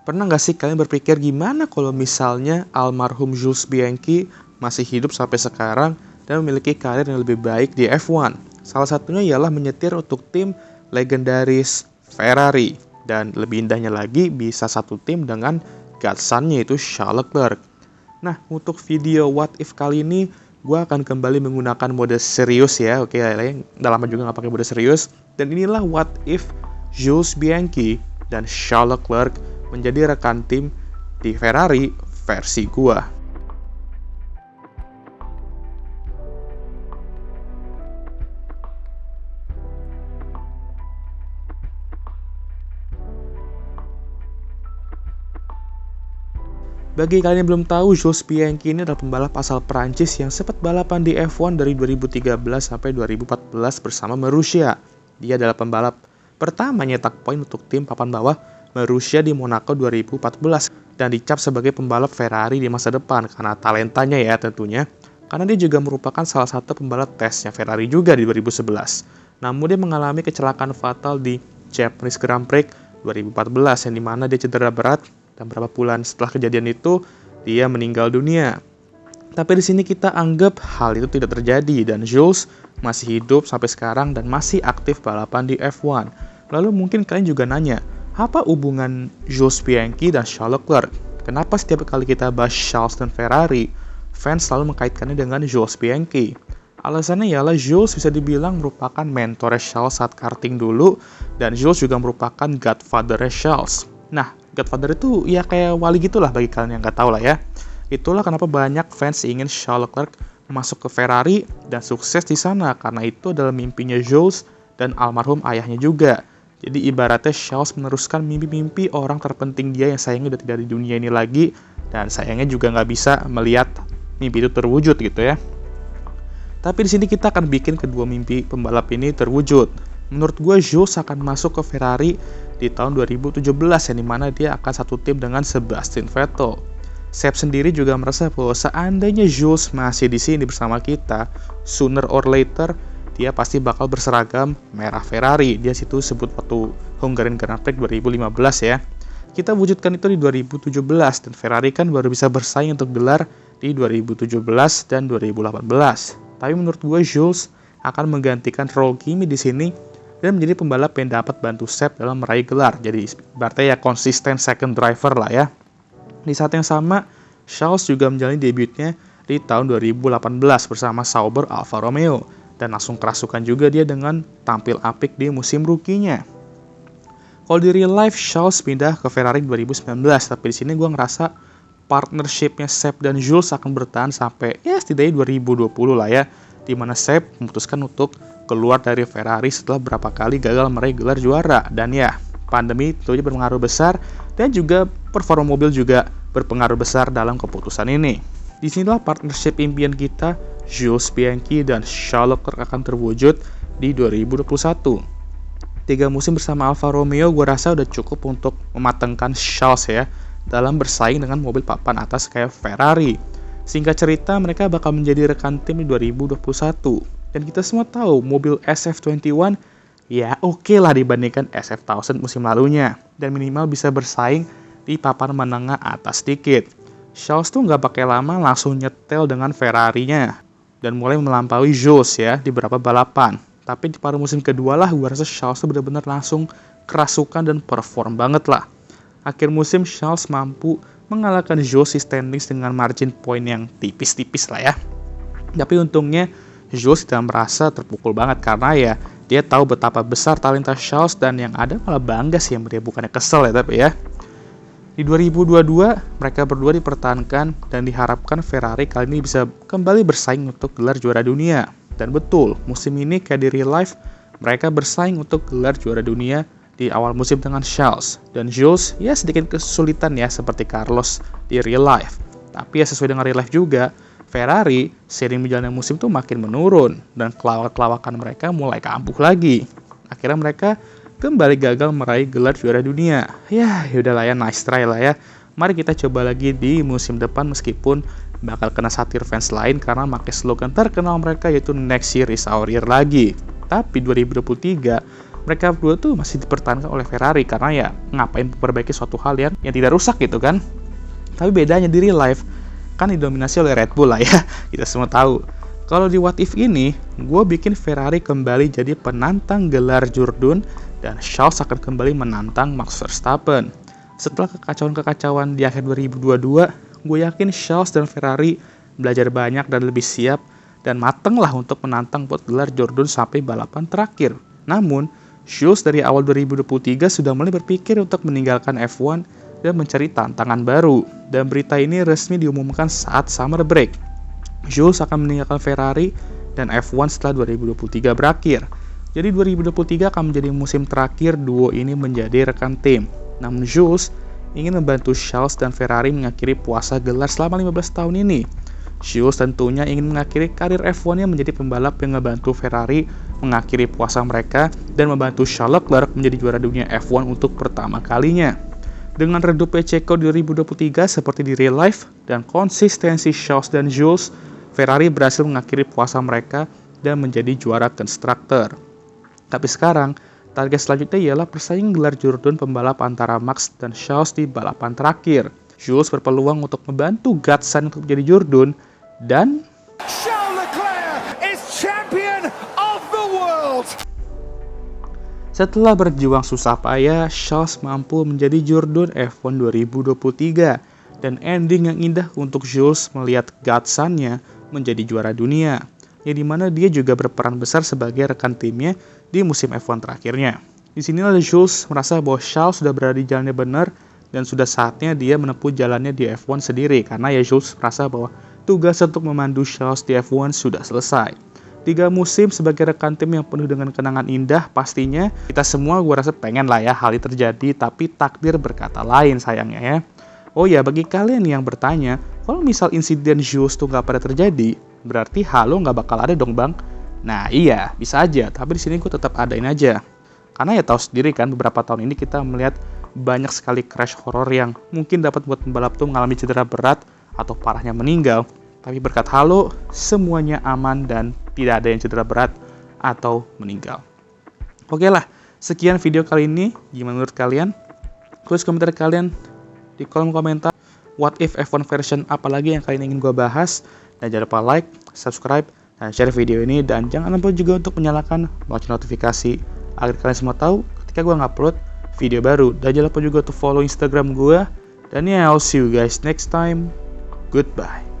Pernah nggak sih kalian berpikir gimana kalau misalnya almarhum Jules Bianchi masih hidup sampai sekarang dan memiliki karir yang lebih baik di F1? Salah satunya ialah menyetir untuk tim legendaris Ferrari. Dan lebih indahnya lagi bisa satu tim dengan godson-nya yaitu Charles Leclerc. Nah, untuk video What If kali ini gue akan kembali menggunakan mode serius ya. Oke, udah lama juga nggak pakai mode serius. Dan inilah What If Jules Bianchi dan Charles Leclerc menjadi rekan tim di Ferrari versi gua. Bagi kalian yang belum tahu, Jules Bianchi ini adalah pembalap asal Prancis yang sempat balapan di F1 dari 2013 sampai 2014 bersama Marussia. Dia adalah pembalap pertama nyetak poin untuk tim papan bawah Marussia di Monaco 2014 dan dicap sebagai pembalap Ferrari di masa depan karena talentanya ya tentunya, karena dia juga merupakan salah satu pembalap tesnya Ferrari juga di 2011. Namun dia mengalami kecelakaan fatal di Japanese Grand Prix 2014 yang dimana dia cedera berat dan beberapa bulan setelah kejadian itu dia meninggal dunia. Tapi di sini kita anggap hal itu tidak terjadi dan Jules masih hidup sampai sekarang dan masih aktif balapan di F1. Lalu mungkin kalian juga nanya, apa hubungan Jules Bianchi dan Charles Leclerc? Kenapa setiap kali kita bahas Charles dan Ferrari, fans selalu mengkaitkannya dengan Jules Bianchi? Alasannya ialah Jules bisa dibilang merupakan mentor Charles saat karting dulu, dan Jules juga merupakan godfather Charles. Nah, godfather itu ya kayak wali gitulah bagi kalian yang nggak tahu lah ya. Itulah kenapa banyak fans ingin Charles Leclerc masuk ke Ferrari dan sukses di sana, karena itu adalah mimpinya Jules dan almarhum ayahnya juga. Jadi ibaratnya Charles meneruskan mimpi-mimpi orang terpenting dia yang sayangnya udah tidak di dunia ini lagi, dan sayangnya juga nggak bisa melihat mimpi itu terwujud gitu ya. Tapi di sini kita akan bikin kedua mimpi pembalap ini terwujud. Menurut gue Jules akan masuk ke Ferrari di tahun 2017 yang dimana dia akan satu tim dengan Sebastian Vettel. Seb sendiri juga merasa bahwa seandainya Jules masih di sini bersama kita, sooner or later dia pasti bakal berseragam merah Ferrari. Dia situ sebut waktu Hungarian Grand Prix 2015 ya. Kita wujudkan itu di 2017 dan Ferrari kan baru bisa bersaing untuk gelar di 2017 dan 2018. Tapi menurut gue Jules akan menggantikan Roll Kimi di sini dan menjadi pembalap yang dapat bantu Seb dalam meraih gelar. Jadi berarti ya konsisten second driver lah ya. Di saat yang sama, Charles juga menjalani debutnya di tahun 2018 bersama Sauber Alfa Romeo. Dan langsung kerasukan juga dia dengan tampil apik di musim rookie-nya. Kalau di real life, Charles pindah ke Ferrari 2019, tapi di sini gue ngerasa partnership-nya Seb dan Jules akan bertahan sampai ya setidaknya 2020 lah ya, di mana Seb memutuskan untuk keluar dari Ferrari setelah berapa kali gagal meraih gelar juara. Dan ya, pandemi tentunya berpengaruh besar dan juga performa mobil juga berpengaruh besar dalam keputusan ini. Disinilah partnership impian kita, Jules Bianchi dan Charles Leclerc akan terwujud di 2021. 3 musim bersama Alfa Romeo gue rasa udah cukup untuk mematangkan Charles ya dalam bersaing dengan mobil papan atas kayak Ferrari. Singkat cerita, mereka bakal menjadi rekan tim di 2021. Dan kita semua tahu mobil SF21 ya oke lah dibandingkan SF1000 musim lalunya. Dan minimal bisa bersaing di papan menengah atas sedikit. Charles tuh nggak pakai lama langsung nyetel dengan Ferrari-nya dan mulai melampaui Jules ya di beberapa balapan. Tapi di paruh musim kedua lah gue rasa Charles tuh benar-benar langsung kerasukan dan perform banget lah. Akhir musim Charles mampu mengalahkan Jules di standings dengan margin point yang tipis-tipis lah ya. Tapi untungnya Jules tidak merasa terpukul banget karena ya dia tahu betapa besar talenta Charles dan yang ada malah bangga sih yang dia bukannya kesel ya tapi ya. Di 2022, mereka berdua dipertahankan dan diharapkan Ferrari kali ini bisa kembali bersaing untuk gelar juara dunia. Dan betul, musim ini kayak di real life, mereka bersaing untuk gelar juara dunia di awal musim dengan Charles. Dan Jules ya sedikit kesulitan ya seperti Carlos di real life. Tapi ya sesuai dengan real life juga, Ferrari seiring berjalannya musim tuh makin menurun dan kelawak-kelawakan mereka mulai kambuh lagi. Akhirnya mereka kembali gagal meraih gelar juara dunia. Ya, yaudahlah ya, nice try lah ya. Mari kita coba lagi di musim depan meskipun bakal kena satir fans lain karena pakai slogan terkenal mereka yaitu Next Year is Our Year lagi. Tapi 2023 mereka berdua tuh masih dipertahankan oleh Ferrari karena ya ngapain memperbaiki suatu hal yang tidak rusak gitu kan. Tapi bedanya di real life kan didominasi oleh Red Bull lah ya, kita semua tahu. Kalau di What If ini, gue bikin Ferrari kembali jadi penantang gelar Jurdun dan Charles akan kembali menantang Max Verstappen. Setelah kekacauan-kekacauan di akhir 2022, gue yakin Charles dan Ferrari belajar banyak dan lebih siap dan mateng lah untuk menantang buat gelar Jurdun sampai balapan terakhir. Namun, Jules dari awal 2023 sudah mulai berpikir untuk meninggalkan F1 dan mencari tantangan baru. Dan berita ini resmi diumumkan saat summer break. Jules akan meninggalkan Ferrari dan F1 setelah 2023 berakhir. Jadi 2023 akan menjadi musim terakhir duo ini menjadi rekan tim. Namun Jules ingin membantu Charles dan Ferrari mengakhiri puasa gelar selama 15 tahun ini. Jules tentunya ingin mengakhiri karir F1-nya menjadi pembalap yang membantu Ferrari mengakhiri puasa mereka dan membantu Charles Leclerc menjadi juara dunia F1 untuk pertama kalinya. Dengan redupnya Checo 2023 seperti di real life dan konsistensi Charles dan Jules, Ferrari berhasil mengakhiri puasa mereka dan menjadi juara konstruktor. Tapi sekarang, target selanjutnya ialah persaing gelar Jurdun pembalap antara Max dan Charles di balapan terakhir. Jules berpeluang untuk membantu Gatsan untuk menjadi Jurdun dan Charles Leclerc is champion of the world. Setelah berjuang susah payah, Charles mampu menjadi Jurdun F1 2023 dan ending yang indah untuk Jules melihat Gatsan-nya menjadi juara dunia, yang dimana dia juga berperan besar sebagai rekan timnya di musim F1 terakhirnya. Di sinilah Jules merasa bahwa Charles sudah berada di jalannya benar dan sudah saatnya dia menempuh jalannya di F1 sendiri karena ya Jules merasa bahwa tugas untuk memandu Charles di F1 sudah selesai. 3 musim sebagai rekan tim yang penuh dengan kenangan indah pastinya kita semua gue rasa pengen lah ya hal itu terjadi, tapi takdir berkata lain sayangnya ya. Oh ya, bagi kalian yang bertanya, kalau misal insiden Jules tuh nggak pada terjadi, berarti Halo nggak bakal ada dong bang? Nah iya, bisa aja, tapi di sini gue tetap adain aja. Karena ya tahu sendiri kan beberapa tahun ini kita melihat banyak sekali crash horror yang mungkin dapat buat pembalap tuh mengalami cedera berat atau parahnya meninggal. Tapi berkat Halo, semuanya aman dan tidak ada yang cedera berat atau meninggal. Oke lah, sekian video kali ini. Gimana menurut kalian? Tulis komentar kalian di kolom komentar. What if F1 version apalagi yang kalian ingin gue bahas. Dan jangan lupa like, subscribe, dan share video ini. Dan jangan lupa juga untuk menyalakan lonceng notifikasi agar kalian semua tahu ketika gue ngupload video baru. Dan jangan lupa juga untuk follow Instagram gue. Dan ya, I'll see you guys next time. Goodbye.